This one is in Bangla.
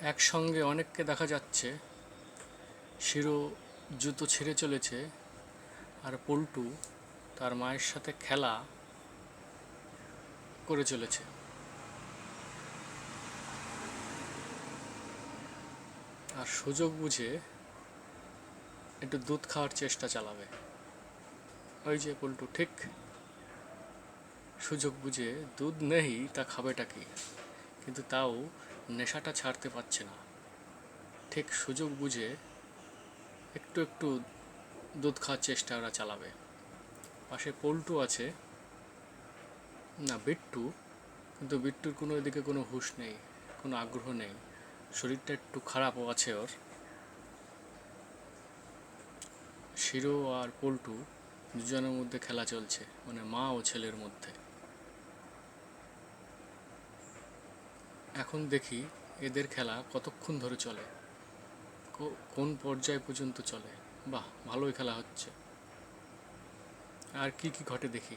একসঙ্গে অনেককে দেখা যাচ্ছে। শিরো জুতো ছেড়ে চলেছে, আর পল্টু তার মায়ের সাথে খেলা করে চলেছে। আর সুযোগ বুঝে একটু দুধ খাওয়ার চেষ্টা চালাবে। ওই যে পল্টু ঠিক সুযোগ বুঝে, দুধ নেই তা খাবেটা কি, কিন্তু তাও নেশাটা ছাড়তে পারছে না। ঠিক সুযোগ বুঝে একটু একটু দুধ খাওয়ার চেষ্টা ওরা চালাবে। পাশে পল্টু আছে, না বিট্টু, কিন্তু বিট্টুর কোনো এদিকে কোনো হুঁশ নেই, কোনো আগ্রহ নেই, শরীরটা একটু খারাপও আছে ওর। শিরো আর পল্টু দুজনের মধ্যে খেলা চলছে, মানে মা ও ছেলের মধ্যে। এখন দেখি এদের খেলা কতক্ষণ ধরে চলে, কোন পর্যায় পর্যন্ত চলে। বাহ, ভালোই খেলা হচ্ছে। আর কি কি ঘটে দেখি।